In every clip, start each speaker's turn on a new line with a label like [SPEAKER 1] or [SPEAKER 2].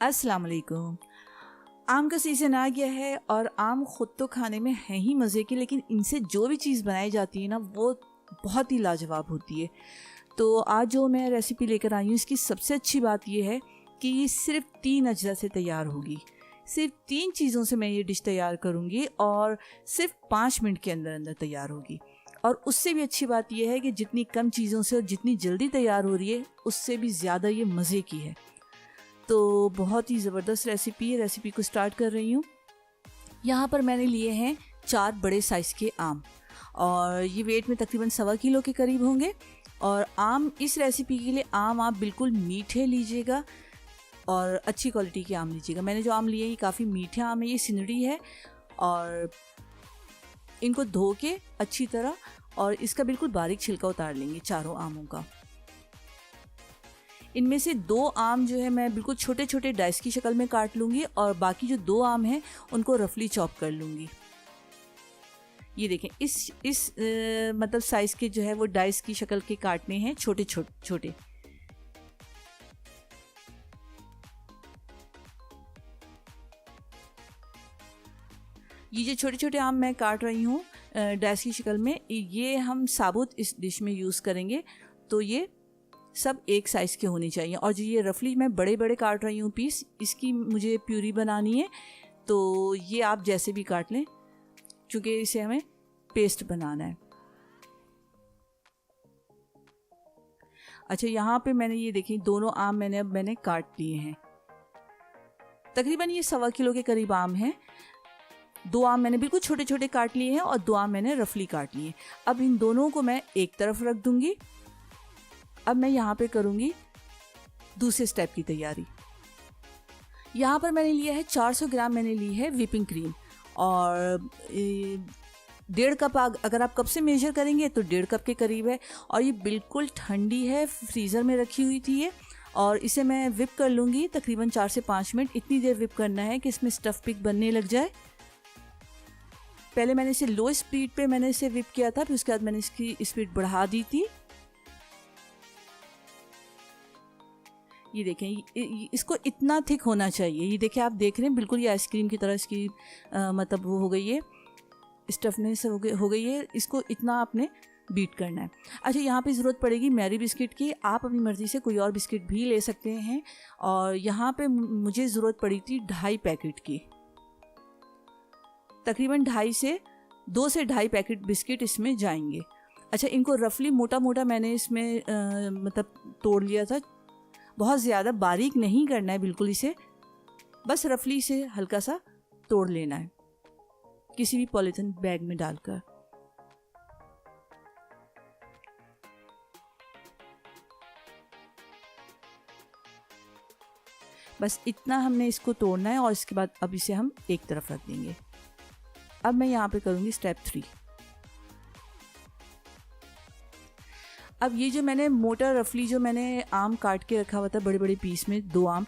[SPEAKER 1] अस्सलाम वालेकुम। आम का सीज़न आ गया है और आम ख़ुद तो खाने में है ही मज़े की, लेकिन इनसे जो भी चीज़ बनाई जाती है ना वो बहुत ही लाजवाब होती है। तो आज जो मैं रेसिपी लेकर आई हूँ, इसकी सबसे अच्छी बात ये है कि ये सिर्फ़ 3 अज्जा से तैयार होगी। सिर्फ 3 चीज़ों से मैं ये डिश तैयार करूँगी और सिर्फ 5 मिनट के अंदर अंदर तैयार होगी। और उससे भी अच्छी बात यह है कि जितनी कम चीज़ों से और जितनी जल्दी तैयार हो रही है, उससे भी ज़्यादा ये मज़े की है। तो बहुत ही ज़बरदस्त रेसिपी है। रेसिपी को स्टार्ट कर रही हूँ। यहाँ पर मैंने लिए हैं 4 बड़े साइज़ के आम और ये वेट में तकरीबन 1.25 किलो के करीब होंगे। और आम, इस रेसिपी के लिए आम आप बिल्कुल मीठे लीजिएगा और अच्छी क्वालिटी के आम लीजिएगा। मैंने जो आम लिए हैं ये काफ़ी मीठे आम है, ये सिंदड़ी है। और इनको धो के अच्छी तरह और इसका बिल्कुल बारीक छिलका उतार लेंगे चारों आमों का। इनमें से 2 आम जो है मैं बिल्कुल छोटे छोटे डाइस की शक्ल में काट लूँगी और बाकी जो 2 आम हैं उनको रफली चॉप कर लूँगी। ये देखें, इस मतलब साइज़ के जो है वो डाइस की शक्ल के काटने हैं, छोटे छोटे। ये जो छोटे छोटे आम मैं काट रही हूँ डाइस की शक्ल में, ये हम साबुत इस डिश में यूज़ करेंगे, तो ये सब एक साइज़ के होने चाहिए। और जो ये रफली मैं बड़े बड़े काट रही हूँ पीस, इसकी मुझे प्यूरी बनानी है, तो ये आप जैसे भी काट लें क्योंकि इसे हमें पेस्ट बनाना है। अच्छा, यहाँ पे मैंने ये देखिए दोनों आम मैंने काट लिए हैं। तकरीबन ये 1.25 किलो के करीब आम हैं। 2 आम मैंने बिल्कुल छोटे छोटे काट लिए हैं और 2 आम मैंने रफली काट लिए। अब इन दोनों को मैं एक तरफ रख दूंगी। अब मैं यहाँ पे करूँगी दूसरे स्टेप की तैयारी। यहाँ पर मैंने लिया है 400 ग्राम मैंने ली है व्हिपिंग क्रीम और 1.5 कप, अगर आप कप से मेजर करेंगे तो 1.5 कप के करीब है। और ये बिल्कुल ठंडी है, फ्रीज़र में रखी हुई थी ये। और इसे मैं विप कर लूँगी तकरीबन 4 से 5 मिनट। इतनी देर विप करना है कि इसमें स्टफ़ पिक बनने लग जाए। पहले मैंने इसे लो स्पीड पे मैंने इसे विप किया था, फिर उसके बाद मैंने इसकी स्पीड बढ़ा दी थी। ये देखें, इसको इतना थिक होना चाहिए। ये देखिए, आप देख रहे हैं बिल्कुल ये आइसक्रीम की तरह इसकी मतलब वो हो गई है, स्टफनेस हो गई है। इसको इतना आपने बीट करना है। अच्छा, यहाँ पे ज़रूरत पड़ेगी मैरी बिस्किट की। आप अपनी मर्ज़ी से कोई और बिस्किट भी ले सकते हैं। और यहाँ पे मुझे ज़रूरत पड़ी थी 2.5 पैकेट की। तकरीबन 2 से 2.5 पैकेट बिस्किट इसमें जाएंगे। अच्छा, इनको रफली मोटा मोटा मैंने इसमें मतलब तोड़ लिया था। बहुत ज़्यादा बारीक नहीं करना है बिल्कुल इसे, बस रफली से हल्का सा तोड़ लेना है किसी भी पॉलीथिन बैग में डालकर। बस इतना हमने इसको तोड़ना है और इसके बाद अब इसे हम एक तरफ रख देंगे। अब मैं यहाँ पे करूँगी स्टेप 3। अब ये जो मैंने मोटा रफली जो मैंने आम काट के रखा हुआ था बड़े बड़े पीस में, 2 आम,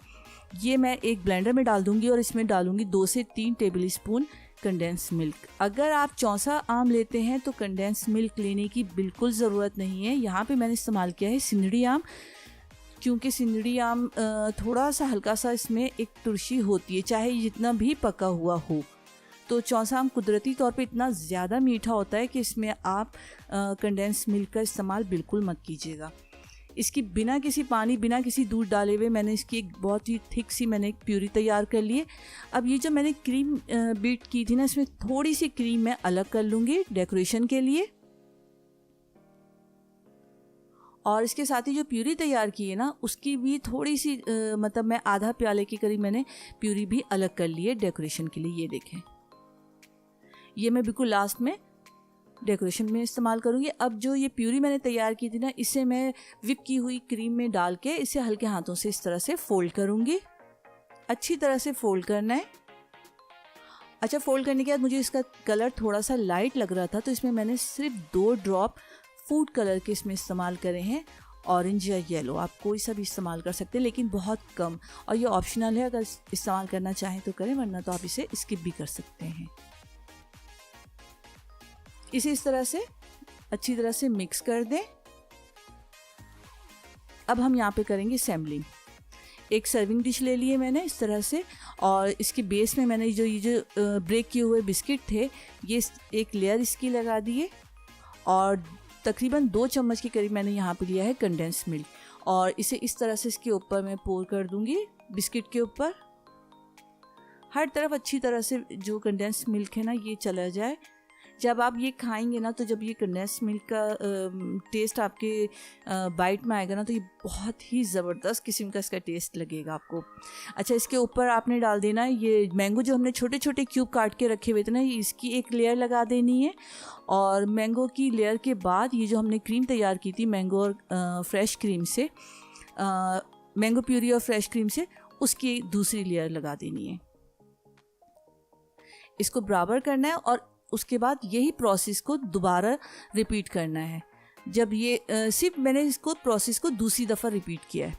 [SPEAKER 1] ये मैं एक ब्लेंडर में डाल दूंगी और इसमें डालूंगी 2 से 3 टेबल स्पून कंडेंस मिल्क। अगर आप चौसा आम लेते हैं तो कंडेंस मिल्क लेने की बिल्कुल ज़रूरत नहीं है। यहाँ पे मैंने इस्तेमाल किया है सिंदड़ी आम, क्योंकि सिंदड़ी आम थोड़ा सा हल्का सा इसमें एक तुरशी होती है, चाहे जितना भी पका हुआ हो। तो चौसा आम कुदरती तौर पे इतना ज़्यादा मीठा होता है कि इसमें आप कंडेंस मिल्क का इस्तेमाल बिल्कुल मत कीजिएगा। इसकी बिना किसी पानी, बिना किसी दूध डाले हुए मैंने इसकी एक बहुत ही थिक सी मैंने एक प्यूरी तैयार कर ली है। अब ये जो मैंने क्रीम बीट की थी ना, इसमें थोड़ी सी क्रीम मैं अलग कर लूँगी डेकोरेशन के लिए। और इसके साथ ही जो प्यूरी तैयार की है ना, उसकी भी थोड़ी सी मतलब मैं आधा प्याले के करीब मैंने प्यूरी भी अलग कर ली है डेकोरेशन के लिए। ये देखें, ये मैं बिल्कुल लास्ट में डेकोरेशन में इस्तेमाल करूँगी। अब जो ये प्यूरी मैंने तैयार की थी ना, इसे मैं विप की हुई क्रीम में डाल के इसे हल्के हाथों से इस तरह से फोल्ड करूँगी। अच्छी तरह से फोल्ड करना है। अच्छा, फोल्ड करने के बाद मुझे इसका कलर थोड़ा सा लाइट लग रहा था, तो इसमें मैंने सिर्फ 2 ड्रॉप फूड कलर के इसमें इस्तेमाल करे हैं, ऑरेंज या येलो। आप कोई सा भी इस्तेमाल कर सकते हैं, लेकिन बहुत कम। और ये ऑप्शनल है, अगर इस्तेमाल करना चाहें तो करें, वरना तो आप इसे स्किप भी कर सकते हैं। इसे इस तरह से अच्छी तरह से मिक्स कर दें। अब हम यहाँ पे करेंगे सैम्पलिंग। एक सर्विंग डिश ले ली है मैंने इस तरह से, और इसके बेस में मैंने ये जो ब्रेक किए हुए बिस्किट थे ये एक लेयर इसकी लगा दिए, और तकरीबन 2 चम्मच के करीब मैंने यहाँ पे लिया है कंडेंस मिल्क, और इसे इस तरह से इसके ऊपर मैं पोर कर दूँगी बिस्किट के ऊपर। हर तरफ अच्छी तरह से जो कंडेंस मिल्क है ना ये चला जाए। जब आप ये खाएंगे ना तो जब ये कंडेंस मिल्क का टेस्ट आपके बाइट में आएगा ना तो ये बहुत ही ज़बरदस्त किस्म का इसका टेस्ट लगेगा आपको। अच्छा, इसके ऊपर आपने डाल देना है ये मैंगो जो हमने छोटे छोटे क्यूब काट के रखे हुए थे ना, इसकी एक लेयर लगा देनी है, और मैंगो की लेयर के बाद ये जो हमने क्रीम तैयार की थी मैंगो और फ्रेश क्रीम से, मैंगो प्यूरी और फ्रेश क्रीम से, उसकी दूसरी लेयर लगा देनी है। इसको बराबर करना है और उसके बाद यही प्रोसेस को दोबारा रिपीट करना है। जब ये सिर्फ मैंने इसको प्रोसेस को दूसरी दफ़ा रिपीट किया है,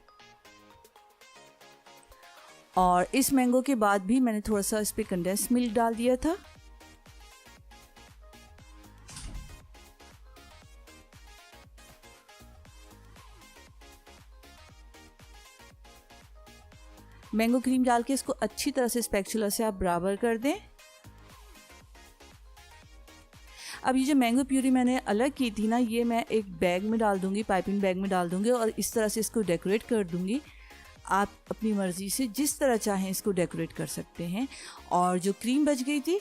[SPEAKER 1] और इस मैंगो के बाद भी मैंने थोड़ा सा इस पर कंडेंस मिल्क डाल दिया था। मैंगो क्रीम डाल के इसको अच्छी तरह से स्पैचुला से आप बराबर कर दें। अब ये जो मैंगो प्यूरी मैंने अलग की थी ना, ये मैं एक बैग में डाल दूंगी, पाइपिंग बैग में डाल दूंगी, और इस तरह से इसको डेकोरेट कर दूंगी। आप अपनी मर्ज़ी से जिस तरह चाहें इसको डेकोरेट कर सकते हैं। और जो क्रीम बच गई थी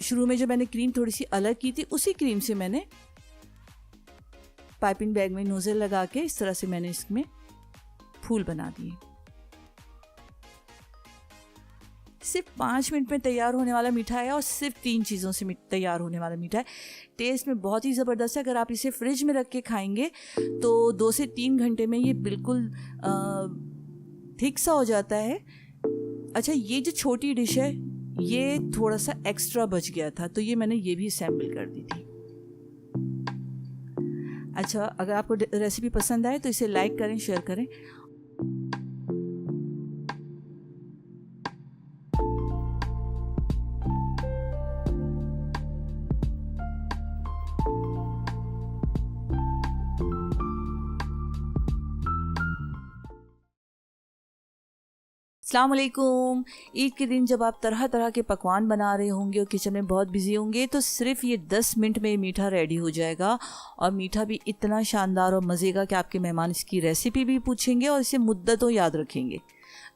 [SPEAKER 1] शुरू में, जो मैंने क्रीम थोड़ी सी अलग की थी, उसी क्रीम से मैंने पाइपिंग बैग में नोज़ल लगा के इस तरह से मैंने इसमें फूल बना दिए। सिर्फ 5 मिनट में तैयार होने वाला मीठा है, और सिर्फ 3 चीज़ों से तैयार होने वाला मीठा है। टेस्ट में बहुत ही ज़बरदस्त है। अगर आप इसे फ्रिज में रख के खाएंगे तो 2 से 3 घंटे में ये बिल्कुल थिक सा हो जाता है। अच्छा, ये जो छोटी डिश है ये थोड़ा सा एक्स्ट्रा बच गया था, तो ये मैंने ये भी सैम्पल कर दी थी। अच्छा, अगर आपको रेसिपी पसंद आए तो इसे लाइक करें, शेयर करें। अस्सलाम वालेकुम। ईद के दिन जब आप तरह तरह के पकवान बना रहे होंगे और किचन में बहुत बिजी होंगे तो सिर्फ ये 10 मिनट में मीठा रेडी हो जाएगा, और मीठा भी इतना शानदार और मज़े का कि आपके मेहमान इसकी रेसिपी भी पूछेंगे और इसे मुद्दतों याद रखेंगे।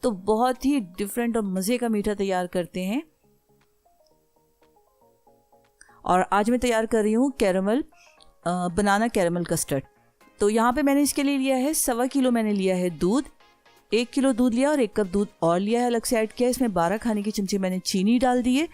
[SPEAKER 1] तो बहुत ही डिफरेंट और मज़े का मीठा तैयार करते हैं। और आज मैं तैयार कर रही हूँ बनाना कैरमल कस्टर्ड। तो यहाँ पे मैंने इसके लिए लिया है 1.25 किलो मैंने लिया है दूध, 1 किलो दूध लिया और 1 कप दूध और लिया है, अलग से ऐड किया। इसमें 12 खाने के चमचे मैंने चीनी डाल दी है,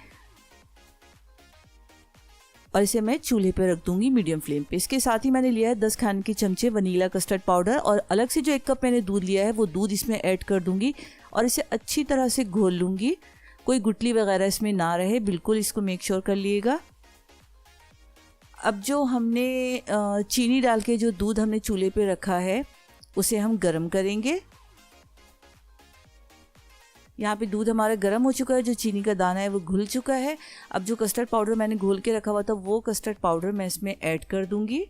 [SPEAKER 1] और इसे मैं चूल्हे पे रख दूंगी मीडियम फ्लेम पे। इसके साथ ही मैंने लिया है 10 खाने के चमचे वनीला कस्टर्ड पाउडर, और अलग से जो 1 कप मैंने दूध लिया है वो दूध इसमें ऐड कर दूंगी, और इसे अच्छी तरह से घोल लूँगी। कोई गुठली वगैरह इसमें ना रहे, बिल्कुल इसको मेक श्योर कर लिएगा। अब जो हमने चीनी डाल के जो दूध हमने चूल्हे पे रखा है उसे हम गर्म करेंगे। यहाँ पे दूध हमारा गर्म हो चुका है, जो चीनी का दाना है वो घुल चुका है। अब जो कस्टर्ड पाउडर मैंने घोल के रखा हुआ था वो कस्टर्ड पाउडर मैं इसमें ऐड कर दूंगी,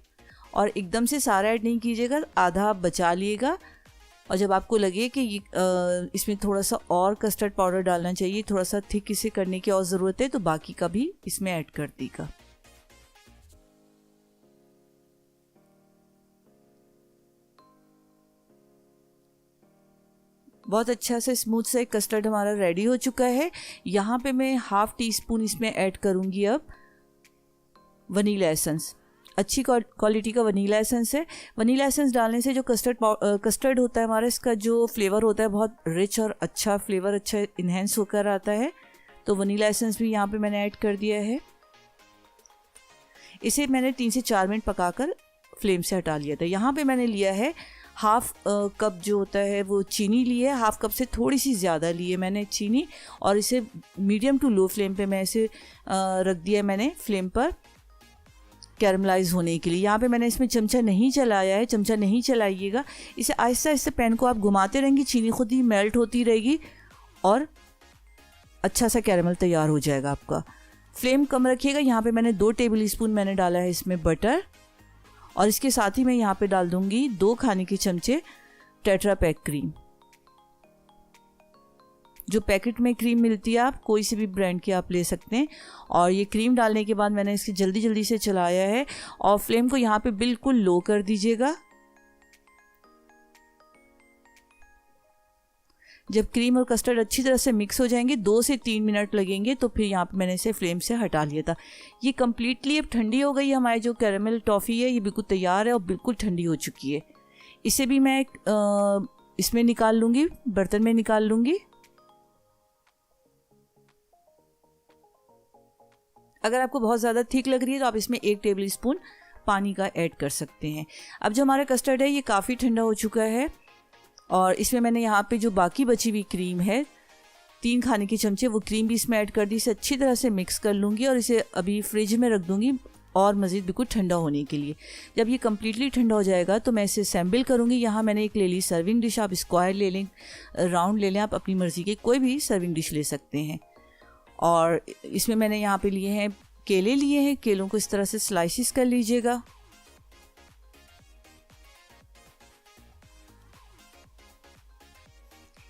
[SPEAKER 1] और एकदम से सारा ऐड नहीं कीजिएगा, आधा आप बचा लिएगा। और जब आपको लगे कि इसमें थोड़ा सा और कस्टर्ड पाउडर डालना चाहिए, थोड़ा सा थिक इसे करने की और ज़रूरत है, तो बाकी का भी इसमें ऐड कर दीजिएगा। बहुत अच्छा से स्मूथ से कस्टर्ड हमारा रेडी हो चुका है। यहाँ पे मैं 1/2 टीस्पून इसमें ऐड करूँगी अब वनीला एसेंस। अच्छी क्वालिटी का वनीला एसेंस है। वनीला एसेंस डालने से जो कस्टर्ड होता है हमारा, इसका जो फ्लेवर होता है बहुत रिच और अच्छा फ्लेवर, अच्छा इन्हेंस होकर आता है। तो वनीला एसेंस भी यहाँ पे मैंने ऐड कर दिया है। इसे मैंने 3 से 4 मिनट पकाकर फ्लेम से हटा लिया था। यहाँ पे मैंने लिया है 1/2 कप जो होता है वो चीनी ली है, 1/2 कप से थोड़ी सी ज़्यादा ली है मैंने चीनी, और इसे मीडियम टू लो फ्लेम पे मैं इसे रख दिया मैंने फ्लेम पर कैरमलाइज होने के लिए। यहाँ पे मैंने इसमें चमचा नहीं चलाया है, चमचा नहीं चलाइएगा। इसे आहिस्ता आहिस्ता पैन को आप घुमाते रहेंगे, चीनी खुद ही मेल्ट होती रहेगी और अच्छा सा कैरमल तैयार हो जाएगा आपका। फ्लेम कम रखिएगा। यहाँ पे मैंने 2 टेबल स्पून मैंने डाला है इसमें बटर, और इसके साथ ही मैं यहाँ पे डाल दूँगी 2 खाने के चमचे टेट्रा पैक क्रीम। जो पैकेट में क्रीम मिलती है आप कोई सी भी ब्रांड की आप ले सकते हैं। और ये क्रीम डालने के बाद मैंने इसकी जल्दी जल्दी से चलाया है और फ्लेम को यहाँ पे बिल्कुल लो कर दीजिएगा। जब क्रीम और कस्टर्ड अच्छी तरह से मिक्स हो जाएंगे 2 से 3 मिनट लगेंगे, तो फिर यहाँ पे मैंने इसे फ्लेम से हटा लिया था। ये कम्प्लीटली अब ठंडी हो गई है। हमारी जो कैरेमल टॉफ़ी है ये बिल्कुल तैयार है और बिल्कुल ठंडी हो चुकी है। इसे भी मैं इसमें निकाल लूँगी, बर्तन में निकाल लूँगी। अगर आपको बहुत ज़्यादा थिक लग रही है तो आप इसमें 1 टेबल स्पून पानी का ऐड कर सकते हैं। अब जो हमारा कस्टर्ड है ये काफ़ी ठंडा हो चुका है और इसमें मैंने यहाँ पे जो बाकी बची हुई क्रीम है 3 खाने के चमचे वो क्रीम भी इसमें ऐड कर दी। इसे अच्छी तरह से मिक्स कर लूँगी और इसे अभी फ्रिज में रख दूँगी और मज़ीद बिल्कुल ठंडा होने के लिए। जब ये कम्प्लीटली ठंडा हो जाएगा तो मैं इसे असेंबल करूँगी। यहाँ मैंने एक ले ली सर्विंग डिश, आप स्क्वायर ले लें, राउंड ले लें, आप अपनी मर्ज़ी के कोई भी सर्विंग डिश ले सकते हैं। और इसमें मैंने यहाँ पे लिए हैं केले लिए हैं। केलों को इस तरह से स्लाइसिस कर लीजिएगा।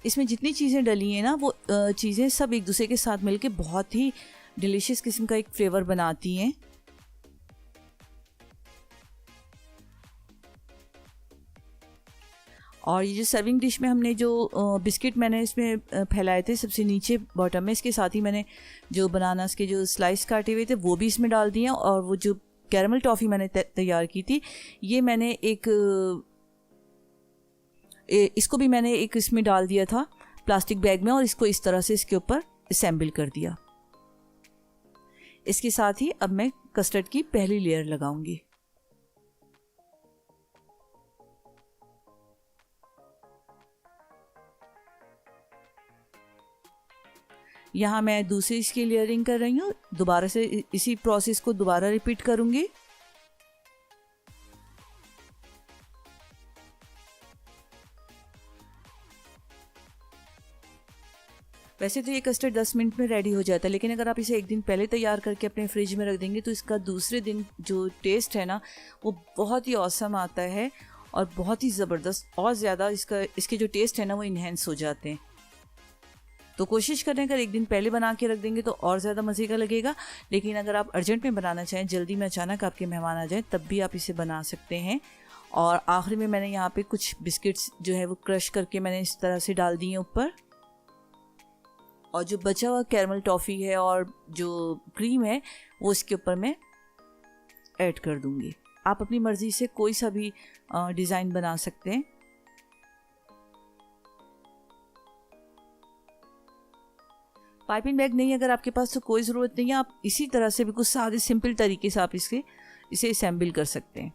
[SPEAKER 1] इसमें जितनी चीज़ें डली हैं ना वो चीज़ें सब एक दूसरे के साथ मिलके बहुत ही डिलीशियस किस्म का एक फ्लेवर बनाती हैं। और ये जो सर्विंग डिश में हमने जो बिस्किट मैंने इसमें फैलाए थे सबसे नीचे बॉटम में, इसके साथ ही मैंने जो बनानास के जो स्लाइस काटे हुए थे वो भी इसमें डाल दिए। और वो जो कैरेमल टॉफ़ी मैंने तैयार की थी ये मैंने इसको भी मैंने एक इसमें डाल दिया था प्लास्टिक बैग में और इसको इस तरह से इसके ऊपर असेंबल कर दिया। इसके साथ ही अब मैं कस्टर्ड की पहली लेयर लगाऊंगी। यहाँ मैं दूसरी इसकी लेयरिंग कर रही हूँ। दोबारा से इसी प्रोसेस को दोबारा रिपीट करूँगी। वैसे तो ये कस्टर्ड 10 मिनट में रेडी हो जाता है, लेकिन अगर आप इसे एक दिन पहले तैयार करके अपने फ्रिज में रख देंगे तो इसका दूसरे दिन जो टेस्ट है ना वो बहुत ही ऑसम आता है और बहुत ही ज़बरदस्त और ज़्यादा इसके जो टेस्ट है ना वो इन्हेंस हो जाते हैं। तो कोशिश करें अगर एक दिन पहले बना के रख देंगे तो और ज़्यादा मज़े का लगेगा। लेकिन अगर आप अर्जेंट में बनाना चाहें, जल्दी में अचानक आपके मेहमान आ जाएं, तब भी आप इसे बना सकते हैं। और आखिर में मैंने यहाँ पे कुछ बिस्किट्स जो है वो क्रश करके मैंने इस तरह से डाल दिए ऊपर। और जो बचा हुआ कैरेमल टॉफ़ी है और जो क्रीम है वो इसके ऊपर मैं ऐड कर दूँगी। आप अपनी मर्ज़ी से कोई सा भी डिज़ाइन बना सकते हैं। पाइपिंग बैग नहीं अगर आपके पास तो कोई ज़रूरत नहीं है, आप इसी तरह से बिल्कुल सादे सिंपल तरीके से आप इसे असेंबल कर सकते हैं।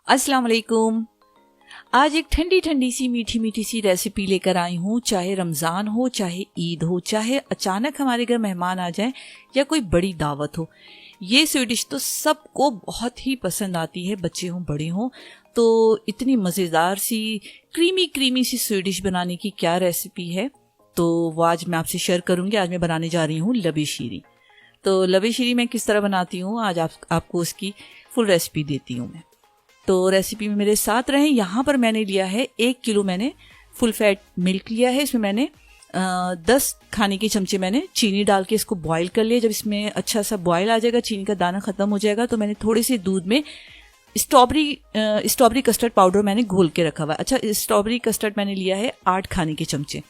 [SPEAKER 1] अस्सलाम वालेकुम। आज एक ठंडी ठंडी सी मीठी मीठी सी रेसिपी लेकर आई हूँ। चाहे रमज़ान हो, चाहे ईद हो, चाहे अचानक हमारे घर मेहमान आ जाएं या कोई बड़ी दावत हो, ये स्वीट डिश तो सबको बहुत ही पसंद आती है, बच्चे हों बड़े हों। तो इतनी मज़ेदार सी क्रीमी क्रीमी सी स्वीट डिश बनाने की क्या रेसिपी है तो वो आज मैं आपसे शेयर करूँगी। आज मैं बनाने जा रही हूँ लबी शीरी। तो लबी शीरी मैं किस तरह बनाती हूँ आज आपको उसकी फुल रेसिपी देती हूँ मैं। तो रेसिपी में मेरे साथ रहें। यहाँ पर मैंने लिया है 1 किलो मैंने फुल फैट मिल्क लिया है। इसमें मैंने 10 खाने के चमचे मैंने चीनी डाल के इसको बॉईल कर लिया। जब इसमें अच्छा सा बॉईल आ जाएगा, चीनी का दाना ख़त्म हो जाएगा, तो मैंने थोड़े से दूध में स्ट्रॉबेरी कस्टर्ड पाउडर मैंने घोल के रखा हुआ है। अच्छा, स्ट्रॉबेरी कस्टर्ड मैंने लिया है 8 खाने के चमचे।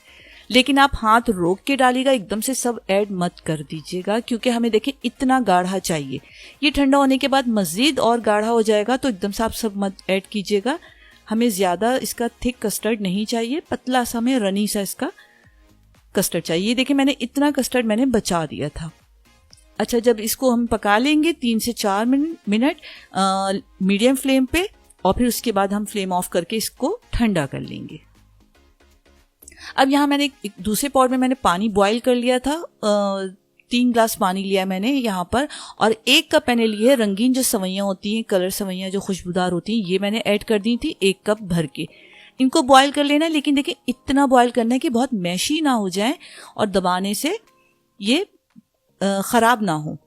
[SPEAKER 1] लेकिन आप हाथ रोक के डालिएगा, एकदम से सब ऐड मत कर दीजिएगा, क्योंकि हमें देखिए इतना गाढ़ा चाहिए। ये ठंडा होने के बाद मज़ीद और गाढ़ा हो जाएगा, तो एकदम से आप सब मत ऐड कीजिएगा। हमें ज़्यादा इसका थिक कस्टर्ड नहीं चाहिए, पतला सा हमें रनी सा इसका कस्टर्ड चाहिए। देखिए मैंने इतना कस्टर्ड मैंने बचा दिया था। अच्छा, जब इसको हम पका लेंगे 3 से 4 मिनट मीडियम फ्लेम पे, और फिर उसके बाद हम फ्लेम ऑफ करके इसको ठंडा कर लेंगे। अब यहाँ मैंने एक दूसरे पॉट में मैंने पानी बॉईल कर लिया था, 3 ग्लास पानी लिया मैंने यहाँ पर, और 1 कप मैंने लिए रंगीन जो सवैयाँ होती हैं, कलर सवैयाँ जो खुशबूदार होती हैं, ये मैंने ऐड कर दी थी 1 कप भर के। इनको बॉईल कर लेना है, लेकिन देखिए इतना बॉईल करना है कि बहुत मैशी ना हो जाए और दबाने से ये ख़राब ना हो।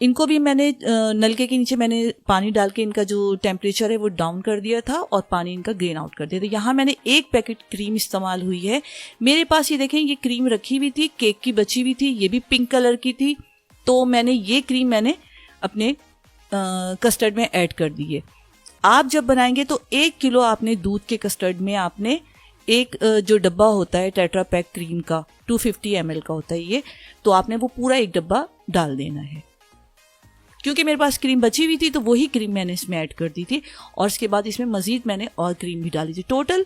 [SPEAKER 1] इनको भी मैंने नलके के नीचे मैंने पानी डाल के इनका जो टेम्परेचर है वो डाउन कर दिया था और पानी इनका ड्रेन आउट कर दिया था। यहाँ मैंने 1 पैकेट क्रीम इस्तेमाल हुई है मेरे पास। ये देखें, ये क्रीम रखी हुई थी, केक की बची हुई थी, ये भी पिंक कलर की थी, तो मैंने ये क्रीम मैंने अपने कस्टर्ड में ऐड कर दी है। आप जब बनाएंगे तो 1 किलो आपने दूध के कस्टर्ड में आपने एक जो डब्बा होता है टेट्रा पैक क्रीम का 250 ml का होता है ये, तो आपने वो पूरा 1 डब्बा डाल देना है। क्योंकि मेरे पास क्रीम बची हुई थी तो वही क्रीम मैंने इसमें ऐड कर दी थी, और इसके बाद इसमें मजीद मैंने और क्रीम भी डाली थी। टोटल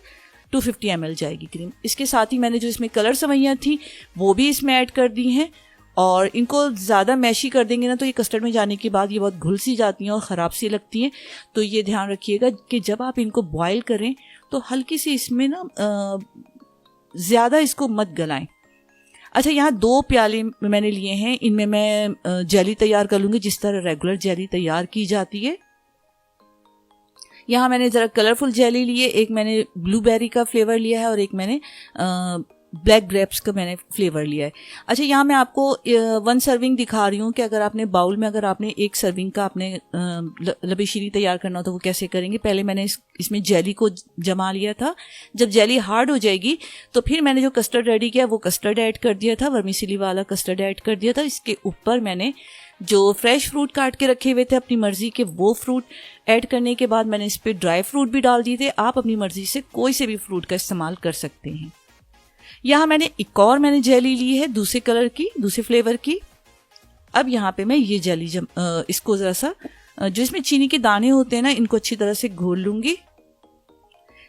[SPEAKER 1] 250 ml जाएगी क्रीम। इसके साथ ही मैंने जो इसमें कलर सवैयाँ थी वो भी इसमें ऐड कर दी हैं, और इनको ज़्यादा मैशी कर देंगे ना तो ये कस्टर्ड में जाने के बाद ये बहुत घुल सी जाती हैं और ख़राब सी लगती हैं। तो ये ध्यान रखिएगा कि जब आप इनको बॉयल करें तो हल्की सी इसमें ना ज़्यादा इसको मत गलाएं। अच्छा, यहाँ 2 प्याले मैंने लिए हैं, इनमें मैं जेली तैयार कर लूँगी जिस तरह रेगुलर जेली तैयार की जाती है। यहाँ मैंने ज़रा कलरफुल जेली लिए, एक मैंने ब्लूबेरी का फ्लेवर लिया है और एक मैंने ब्लैक ग्रेप्स का मैंने फ्लेवर लिया है। अच्छा, यहाँ मैं आपको 1 सर्विंग दिखा रही हूँ कि अगर आपने बाउल में अगर आपने 1 सर्विंग का आपने लबी शीरी तैयार करना हो तो वो कैसे करेंगे। पहले मैंने इसमें जेली को जमा लिया था। जब जेली हार्ड हो जाएगी तो फिर मैंने जो कस्टर्ड रेडी किया वो कस्टर्ड ऐड कर दिया था, वर्मिसेली वाला कस्टर्ड ऐड कर दिया था। इसके ऊपर मैंने जो फ्रेश फ्रूट काट के रखे हुए थे अपनी मर्जी के, वो फ्रूट ऐड करने के बाद मैंने इस पर ड्राई फ्रूट भी डाल दिए थे। आप अपनी मर्जी से कोई से भी फ्रूट का इस्तेमाल कर सकते हैं। यहाँ मैंने एक और मैंने जेली ली है दूसरे कलर की, दूसरे फ्लेवर की। अब यहाँ पे मैं ये जेली इसको ज़रा सा जो इसमें चीनी के दाने होते हैं ना, इनको अच्छी तरह से घोल लूँगी।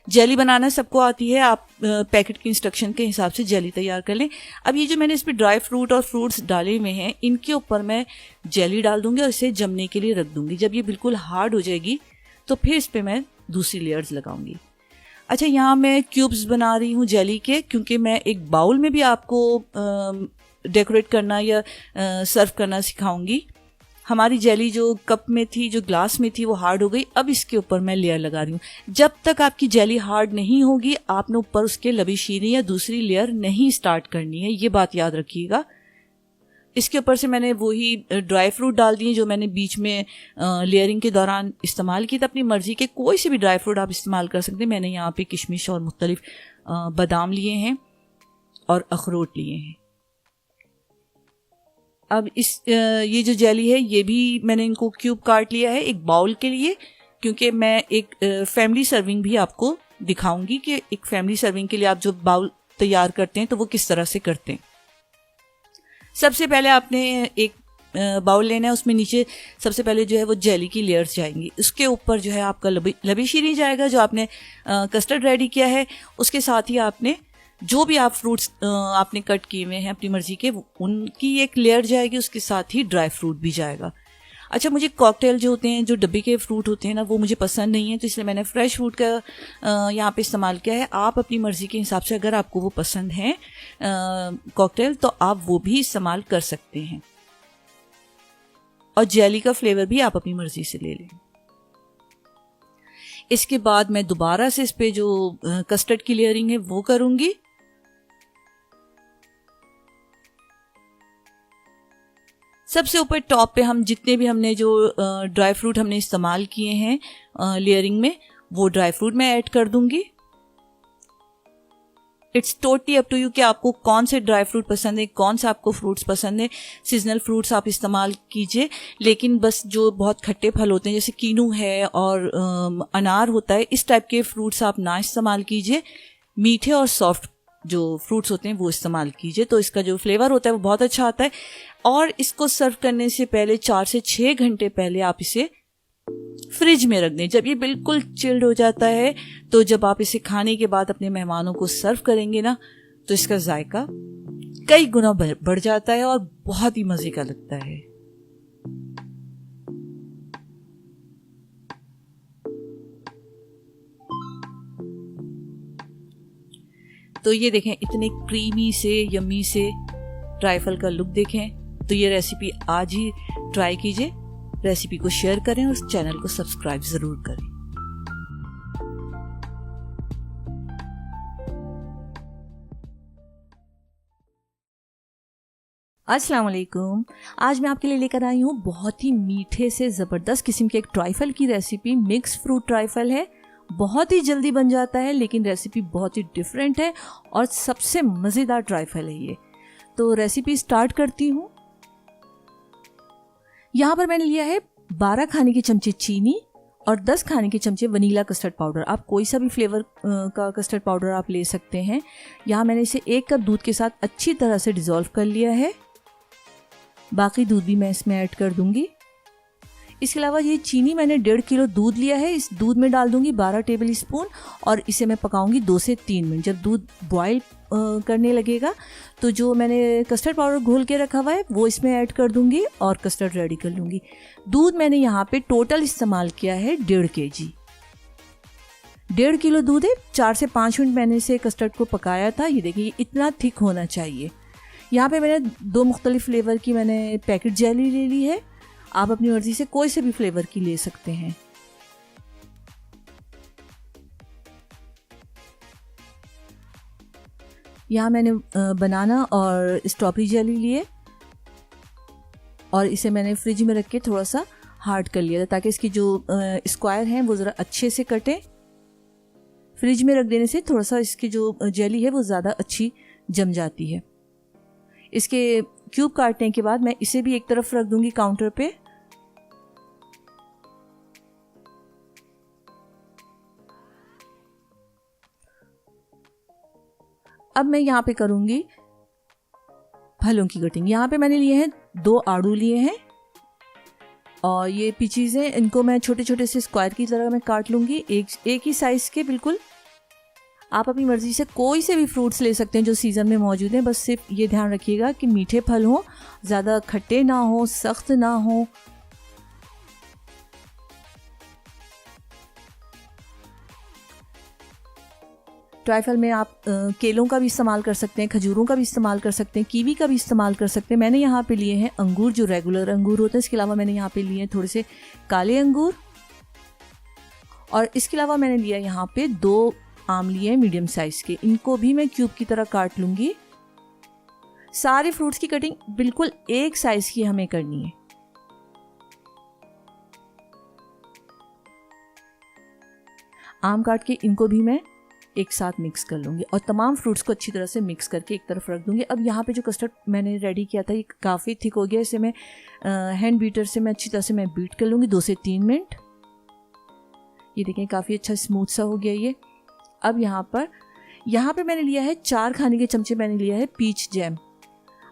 [SPEAKER 1] जेली बनाना सबको आती है, आप पैकेट के इंस्ट्रक्शन के हिसाब से जेली तैयार कर लें। अब ये जो मैंने इसमें ड्राई फ्रूट और फ्रूट्स डाले हुए हैं, इनके ऊपर मैं जेली डाल दूँगी और इसे जमने के लिए रख दूँगी। जब ये बिल्कुल हार्ड हो जाएगी तो फिर इस पर मैं दूसरी लेयर्स लगाऊंगी। अच्छा, यहाँ मैं क्यूब्स बना रही हूँ जेली के, क्योंकि मैं एक बाउल में भी आपको डेकोरेट करना या सर्व करना सिखाऊंगी। हमारी जेली जो कप में थी, जो ग्लास में थी, वो हार्ड हो गई। अब इसके ऊपर मैं लेयर लगा रही हूँ। जब तक आपकी जेली हार्ड नहीं होगी आपने ऊपर उसके लबी शीरी या दूसरी लेयर नहीं स्टार्ट करनी है, ये बात याद रखिएगा। इसके ऊपर से मैंने वही ड्राई फ्रूट डाल दिए जो मैंने बीच में लेयरिंग के दौरान इस्तेमाल किए थे। अपनी मर्जी के कोई से भी ड्राई फ्रूट आप इस्तेमाल कर सकते हैं। मैंने यहाँ पे किशमिश और मुख्तलिफ बादाम लिए हैं और अखरोट लिए हैं। अब ये जो जेली है ये भी मैंने इनको क्यूब काट लिया है एक बाउल के लिए, क्योंकि मैं एक फैमिली सर्विंग भी आपको दिखाऊंगी कि एक फैमिली सर्विंग के लिए आप जो बाउल तैयार करते हैं तो वो किस तरह से करते हैं। सबसे पहले आपने एक बाउल लेना है, उसमें नीचे सबसे पहले जो है वो जेली की लेयर्स जाएंगी। उसके ऊपर जो है आपका लबी शीरी जाएगा जो आपने कस्टर्ड रेडी किया है। उसके साथ ही आपने जो भी आप फ्रूट्स आपने कट किए हुए हैं अपनी मर्जी के, उनकी एक लेयर जाएगी। उसके साथ ही ड्राई फ्रूट भी जाएगा। अच्छा, मुझे कॉकटेल जो होते हैं, जो डब्बे के फ्रूट होते हैं ना, वो मुझे पसंद नहीं है, तो इसलिए मैंने फ्रेश फ्रूट का यहाँ पे इस्तेमाल किया है। आप अपनी मर्जी के हिसाब से अगर आपको वो पसंद है कॉकटेल, तो आप वो भी इस्तेमाल कर सकते हैं। और जेली का फ्लेवर भी आप अपनी मर्जी से ले लें। इसके बाद मैं दोबारा से इस पे जो कस्टर्ड की लेयरिंग है वो करूंगी। सबसे ऊपर टॉप पे हम जितने भी हमने जो ड्राई फ्रूट हमने इस्तेमाल किए हैं लेयरिंग में, वो ड्राई फ्रूट मैं ऐड कर दूंगी। It's totally up to you कि आपको कौन से ड्राई फ्रूट पसंद है, कौन सा आपको फ्रूट्स पसंद है। सीजनल फ्रूट्स आप इस्तेमाल कीजिए, लेकिन बस जो बहुत खट्टे फल होते हैं जैसे कीनू है और अनार होता है, इस टाइप के फ्रूट्स आप ना इस्तेमाल कीजिए। मीठे और सॉफ्ट जो फ्रूट्स होते हैं वो इस्तेमाल कीजिए, तो इसका जो फ्लेवर होता है वो बहुत अच्छा आता है। और इसको सर्व करने से पहले 4 से 6 घंटे पहले आप इसे फ्रिज में रख दें। जब ये बिल्कुल चिल्ड हो जाता है तो जब आप इसे खाने के बाद अपने मेहमानों को सर्व करेंगे ना, तो इसका जायका कई गुना बढ़ जाता है और बहुत ही मजे का लगता है। तो ये देखें, इतने क्रीमी से यम्मी से ट्राइफल का लुक देखें। तो ये रेसिपी आज ही ट्राई कीजिए, रेसिपी को शेयर करें और चैनल को सब्सक्राइब ज़रूर करें। अस्सलाम वालेकुम। आज मैं आपके लिए लेकर आई हूँ बहुत ही मीठे से ज़बरदस्त किस्म के एक ट्राइफल की रेसिपी। मिक्स फ्रूट ट्राइफल है, बहुत ही जल्दी बन जाता है, लेकिन रेसिपी बहुत ही डिफरेंट है और सबसे मज़ेदार ट्राइफल है ये। तो रेसिपी स्टार्ट करती हूँ। यहाँ पर मैंने लिया है 12 खाने के चमचे चीनी और 10 खाने के चमचे वनीला कस्टर्ड पाउडर। आप कोई सा भी फ्लेवर का कस्टर्ड पाउडर आप ले सकते हैं। यहाँ मैंने इसे 1 कप दूध के साथ अच्छी तरह से डिज़ोल्व कर लिया है। बाकी दूध भी मैं इसमें ऐड कर दूंगी। इसके अलावा ये चीनी मैंने 1.5 किलो दूध लिया है, इस दूध में डाल दूंगी 12 टेबल स्पून और इसे मैं पकाऊंगी 2 से 3 मिनट। जब दूध बॉयल करने लगेगा तो जो मैंने कस्टर्ड पाउडर घोल के रखा हुआ है वो इसमें ऐड कर दूंगी और कस्टर्ड रेडी कर लूँगी। दूध मैंने यहाँ पे टोटल इस्तेमाल किया है 1.5 kg। 1.5 किलो दूध है, 4 से 5 मिनट मैंने इसे कस्टर्ड को पकाया था। ये देखिए इतना थिक होना चाहिए। यहाँ पे मैंने 2 मुख्तलिफ फ्लेवर की मैंने पैकेट जेली ले ली है। आप अपनी मर्ज़ी से कोई से भी फ्लेवर की ले सकते हैं। यहाँ मैंने बनाना और स्ट्रॉबेरी जेली लिए और इसे मैंने फ्रिज में रख के थोड़ा सा हार्ड कर लिया था ताकि इसकी जो स्क्वायर हैं वो ज़रा अच्छे से कटे। फ्रिज में रख देने से थोड़ा सा इसकी जो जेली है वो ज़्यादा अच्छी जम जाती है। इसके क्यूब काटने के बाद मैं इसे भी एक तरफ रख दूंगी काउंटर पे। अब मैं यहाँ पे करूंगी फलों की कटिंग। यहाँ पे मैंने लिए हैं 2 आड़ू लिए हैं और ये पीचीज़ हैं, इनको मैं छोटे छोटे से स्क्वायर की तरह मैं काट लूँगी, एक ही साइज़ के बिल्कुल। आप अपनी मर्ज़ी से कोई से भी फ्रूट्स ले सकते हैं जो सीज़न में मौजूद हैं। बस सिर्फ ये ध्यान रखिएगा कि मीठे फल हों, ज़्यादा खट्टे ना हो, सख्त ना हो। ट्राइफल में आप केलों का भी इस्तेमाल कर सकते हैं, खजूरों का भी इस्तेमाल कर सकते हैं, कीवी का भी इस्तेमाल कर सकते हैं। मैंने यहाँ पे लिए हैं अंगूर, जो रेगुलर अंगूर होते हैं। इसके अलावा मैंने यहाँ पे लिए हैं थोड़े से काले अंगूर और इसके अलावा मैंने लिया यहाँ पे 2 आम लिए हैं मीडियम साइज़ के। इनको भी मैं क्यूब की तरह काट लूँगी। सारे फ्रूट्स की कटिंग बिल्कुल एक साइज़ की हमें करनी है। आम काट के इनको भी मैं एक साथ मिक्स कर लूँगी और तमाम फ्रूट्स को अच्छी तरह से मिक्स करके एक तरफ रख दूँगी। अब यहाँ पे जो कस्टर्ड मैंने रेडी किया था ये काफ़ी थिक हो गया। इसे मैं हैंड बीटर से मैं अच्छी तरह से मैं बीट कर लूँगी 2 से 3 मिनट। ये देखें काफ़ी अच्छा स्मूथ सा हो गया ये। अब यहाँ पे मैंने लिया है 4 खाने के चमचे मैंने लिया है पीच जैम।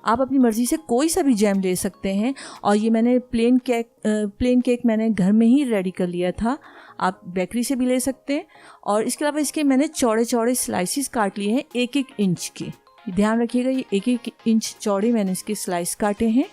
[SPEAKER 1] आप अपनी मर्ज़ी से कोई सा भी जैम ले सकते हैं और ये मैंने प्लेन केक मैंने घर में ही रेडी कर लिया था। आप बेकरी से भी ले सकते हैं। और इसके अलावा इसके मैंने चौड़े चौड़े स्लाइसिस काट लिए हैं 1-1 इंच के। ध्यान रखिएगा ये 1-1 इंच चौड़े मैंने इसके स्लाइस काटे हैं।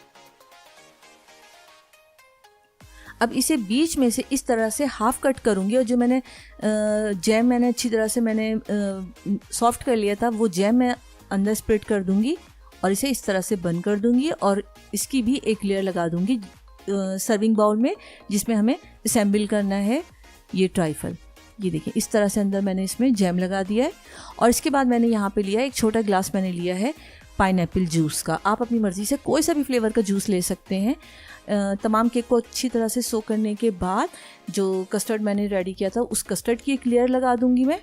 [SPEAKER 1] अब इसे बीच में से इस तरह से हाफ कट करूँगी और जो मैंने जैम मैंने अच्छी तरह से मैंने सॉफ्ट कर लिया था वो जैम मैं अंदर स्प्रेड कर दूँगी और इसे इस तरह से बंद कर दूँगी और इसकी भी एक लेयर लगा दूँगी सर्विंग बाउल में जिसमें हमें असेंबल करना है ये ट्राइफल। ये देखिए इस तरह से अंदर मैंने इसमें जैम लगा दिया है और इसके बाद मैंने यहाँ पे लिया एक छोटा ग्लास मैंने लिया है पाइनएप्पल जूस का। आप अपनी मर्ज़ी से कोई सा भी फ्लेवर का जूस ले सकते हैं। तमाम केक को अच्छी तरह से सोक करने के बाद जो कस्टर्ड मैंने रेडी किया था उस कस्टर्ड की एक लेयर लगा दूंगी मैं।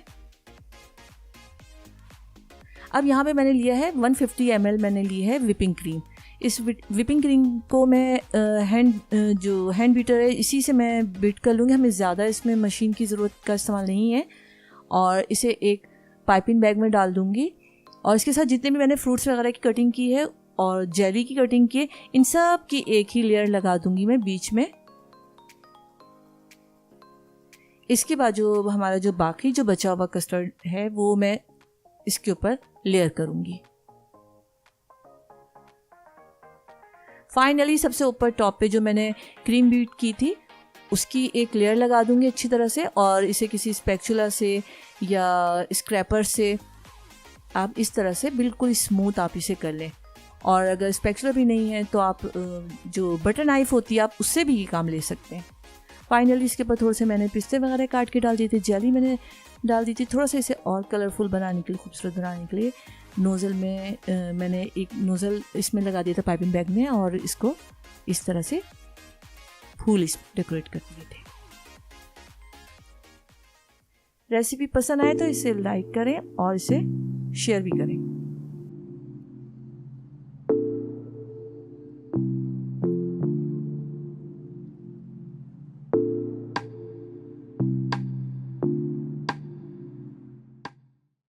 [SPEAKER 1] अब यहाँ पे मैंने लिया है 150 ml मैंने ली है विपिंग क्रीम। इस विपिंग क्रीम को मैं हैंड बीटर है इसी से मैं बीट कर लूँगी। हमें ज़्यादा इसमें मशीन की ज़रूरत का इस्तेमाल नहीं है। और इसे एक पाइपिंग बैग में डाल दूँगी और इसके साथ जितने भी मैंने फ्रूट्स वगैरह की कटिंग की है और जेली की कटिंग की है इन सब की एक ही लेयर लगा दूँगी मैं बीच में। इसके बाद जो हमारा जो बाकी जो बचा हुआ कस्टर्ड है वो मैं इसके ऊपर लेयर करूँगी। फाइनली सबसे ऊपर टॉप पे जो मैंने क्रीम बीट की थी उसकी एक लेयर लगा दूंगी अच्छी तरह से और इसे किसी स्पैचुला से या स्क्रैपर से आप इस तरह से बिल्कुल स्मूथ आप इसे कर लें। और अगर स्पैचुला भी नहीं है तो आप जो बटर नाइफ होती है आप उससे भी ये काम ले सकते हैं। फाइनली इसके ऊपर थोड़े से मैंने पिस्ते वगैरह काट के डाल दिए थे, जेली मैंने डाल दी थी थोड़ा सा इसे और कलरफुल बनाने के लिए, खूबसूरत बनाने के लिए। नोज़ल में मैंने एक नोज़ल इसमें लगा दिया था पाइपिंग बैग में, और इसको इस तरह से फूल इस डेकोरेट कर दिए थे। रेसिपी पसंद आए तो इसे लाइक करें और इसे शेयर भी करें।